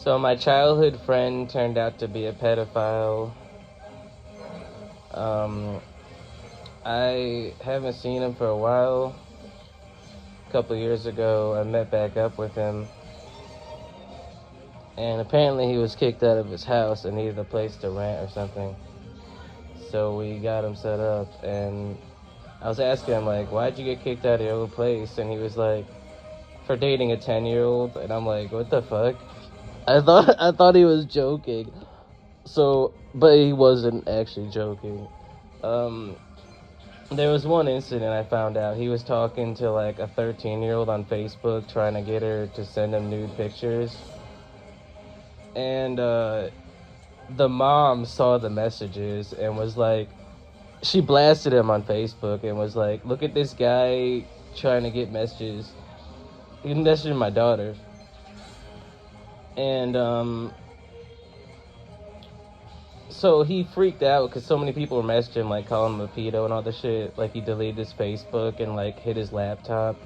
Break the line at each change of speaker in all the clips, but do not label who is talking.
So my childhood friend turned out to be a pedophile. Um, I haven't seen him for a while. A couple years ago, I met back up with him, and apparently he was kicked out of his house and needed a place to rent or something. So we got him set up, and I was asking him like, "Why'd you get kicked out of your old place?" And he was like, "For dating a 10-year-old." And I'm like, "What the fuck?" I thought he was joking. So, but he wasn't actually joking. Um, there was one incident I found out. He was talking to like a 13-year-old on Facebook, trying to get her to send him nude pictures. And the mom saw the messages and was like, she blasted him on Facebook and was like, "Look at this guy trying to get messages." He messaged my daughter. And so he freaked out because so many people were messaging him, like calling him a pedo and all this shit. Like he deleted his Facebook and like hit his laptop.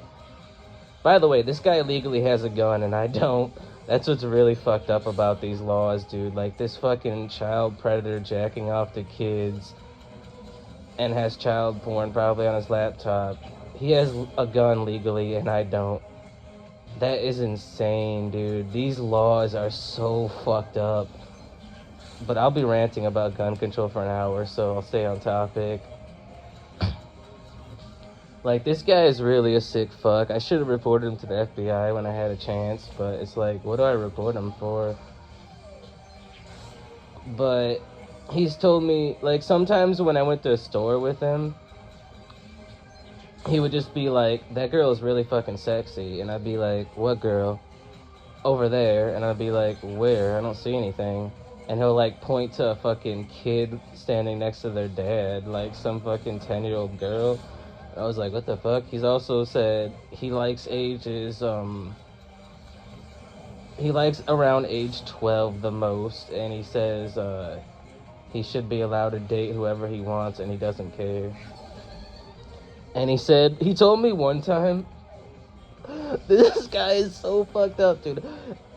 By the way, this guy legally has a gun and I don't. That's what's really fucked up about these laws, dude. Like this fucking child predator jacking off to kids and has child porn probably on his laptop. He has a gun legally and I don't. That is insane, dude. These laws are so fucked up. But I'll be ranting about gun control for an hour, so I'll stay on topic. Like, this guy is really a sick fuck. I should have reported him to the FBI when I had a chance, but it's like, what do I report him for? But he's told me, like, sometimes when I went to a store with him, he would just be like, "That girl is really fucking sexy." And I'd be like, "What girl?" "Over there." And I'd be like, "Where? I don't see anything." And he'll like point to a fucking kid standing next to their dad, like some fucking 10-year-old girl. I was like, what the fuck? He's also said he likes he likes around age 12 the most, and he says he should be allowed to date whoever he wants and he doesn't care. And he told me one time, this guy is so fucked up, dude.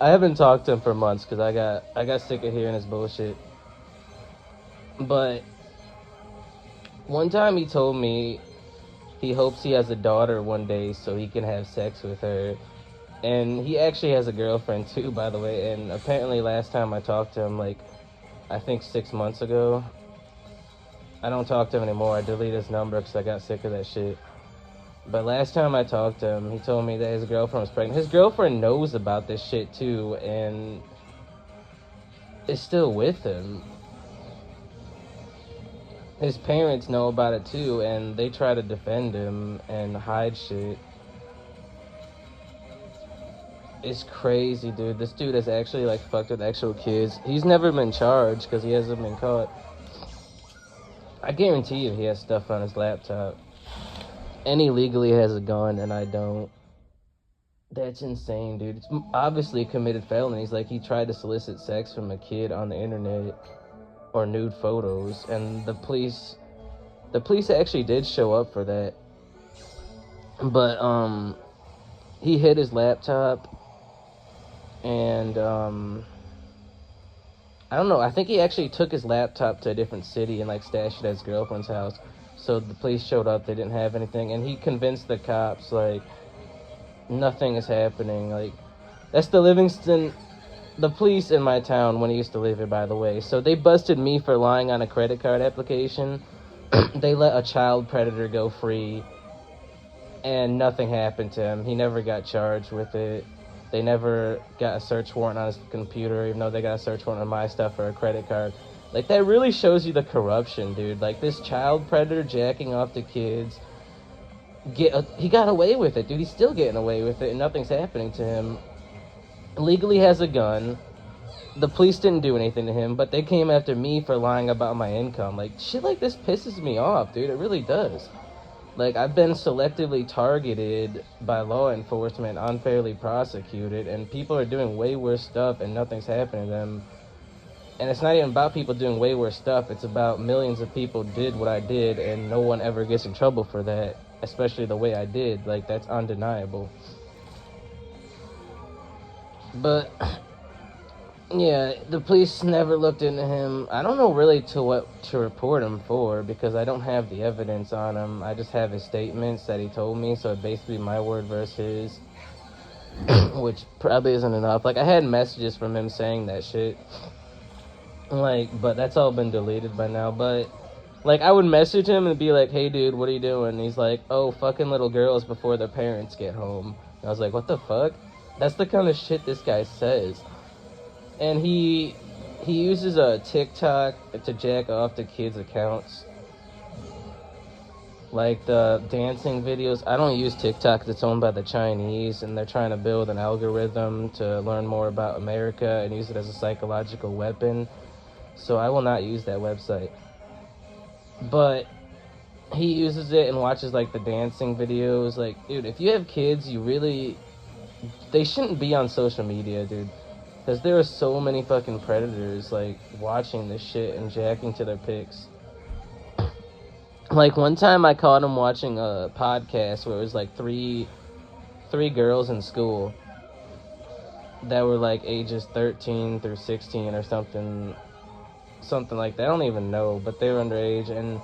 I haven't talked to him for months because I got sick of hearing his bullshit. But one time he told me he hopes he has a daughter one day so he can have sex with her. And he actually has a girlfriend too, by the way. And apparently last time I talked to him, like, I think 6 months ago. I don't talk to him anymore. I deleted his number because I got sick of that shit. But last time I talked to him, he told me that his girlfriend was pregnant. His girlfriend knows about this shit too, and is still with him. His parents know about it too, and they try to defend him and hide shit. It's crazy, dude. This dude has actually like fucked with actual kids. He's never been charged because he hasn't been caught. I guarantee you he has stuff on his laptop. And he legally has a gun, and I don't. That's insane, dude. It's obviously committed felonies. Like, he tried to solicit sex from a kid on the internet or nude photos, and the police actually did show up for that. But he hit his laptop, and I don't know. I think he actually took his laptop to a different city and like stashed it at his girlfriend's house. So the police showed up. They didn't have anything, and he convinced the cops like nothing is happening. Like, that's the police in my town when he used to live here, by the way. So they busted me for lying on a credit card application. They let a child predator go free, and nothing happened to him. He never got charged with it. They never got a search warrant on his computer, even though they got a search warrant on my stuff for a credit card. Like, that really shows you the corruption, dude. Like, this child predator jacking off to kids, he got away with it, dude. He's still getting away with it, and nothing's happening to him. Legally has a gun. The police didn't do anything to him, but they came after me for lying about my income. Like, shit like this pisses me off, dude. It really does. Like, I've been selectively targeted by law enforcement, unfairly prosecuted, and people are doing way worse stuff and nothing's happening to them. And it's not even about people doing way worse stuff. It's about millions of people did what I did, and no one ever gets in trouble for that, especially the way I did. Like, that's undeniable. But Yeah, the police never looked into him. I don't know really to what to report him for because I don't have the evidence on him. I just have his statements that he told me, so basically my word versus his, which probably isn't enough. Like I had messages from him saying that shit. Like, but that's all been deleted by now. But like I would message him and be like, "Hey dude, what are you doing?" And he's like, "Oh, fucking little girls before their parents get home." And I was like, "What the fuck?" That's the kind of shit this guy says. And he uses a TikTok to jack off to kids' accounts. Like the dancing videos. I don't use TikTok 'cause it's owned by the Chinese and they're trying to build an algorithm to learn more about America and use it as a psychological weapon. So I will not use that website. But he uses it and watches like the dancing videos. Like, dude, if you have kids, they shouldn't be on social media, dude. Because there are so many fucking predators, like, watching this shit and jacking to their pics. Like, one time I caught him watching a podcast where it was, like, three girls in school that were, like, ages 13 through 16 or something like that. I don't even know, but they were underage, and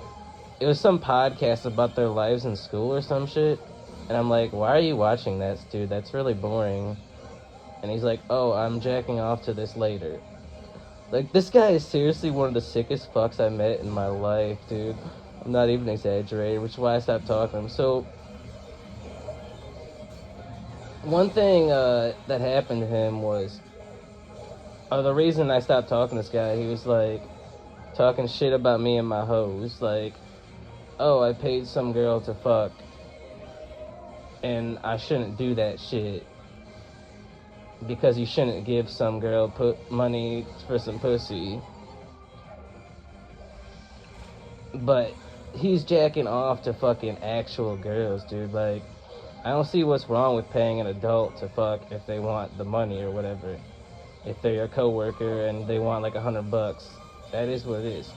it was some podcast about their lives in school or some shit. And I'm like, why are you watching that, dude? That's really boring. And he's like, oh, I'm jacking off to this later. Like, this guy is seriously one of the sickest fucks I met in my life, dude. I'm not even exaggerating, which is why I stopped talking to him. So, one thing that happened to him was, the reason I stopped talking to this guy, he was like, talking shit about me and my hoes. Like, oh, I paid some girl to fuck, and I shouldn't do that shit. Because you shouldn't give some girl money for some pussy. But he's jacking off to fucking actual girls, dude. Like, I don't see what's wrong with paying an adult to fuck if they want the money or whatever. If they're your coworker and they want like $100, that is what it is.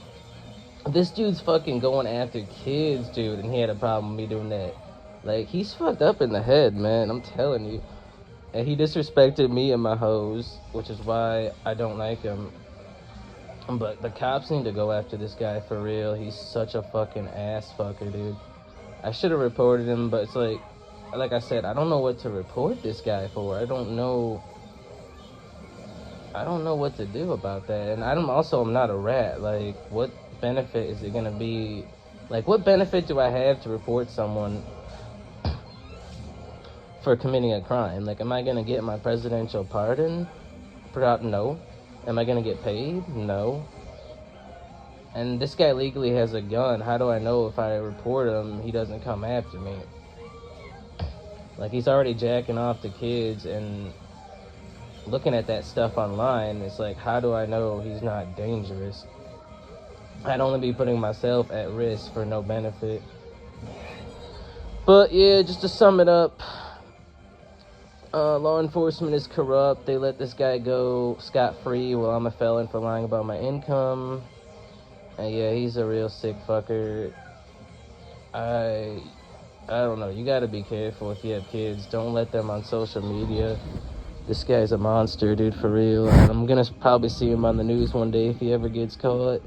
This dude's fucking going after kids, dude, and he had a problem with me doing that. Like, he's fucked up in the head, man. I'm telling you. And he disrespected me and my hoes, which is why I don't like him. But the cops need to go after this guy for real. He's such a fucking ass fucker, dude. I should have reported him, but it's like I said, I don't know what to report this guy for. I don't know what to do about that. And I'm not a rat. Like, what benefit is it gonna be? Like, what benefit do I have to report someone for committing a crime? Like, am I gonna get my presidential pardon? No. Am I gonna get paid? No. And this guy legally has a gun. How do I know if I report him, he doesn't come after me? Like, he's already jacking off to kids, and looking at that stuff online, it's like, how do I know he's not dangerous? I'd only be putting myself at risk for no benefit. But yeah, just to sum it up, law enforcement is corrupt. They let this guy go scot-free while I'm a felon for lying about my income. And yeah, he's a real sick fucker. I don't know. You gotta be careful if you have kids. Don't let them on social media. This guy's a monster, dude, for real. And I'm gonna probably see him on the news one day if he ever gets caught.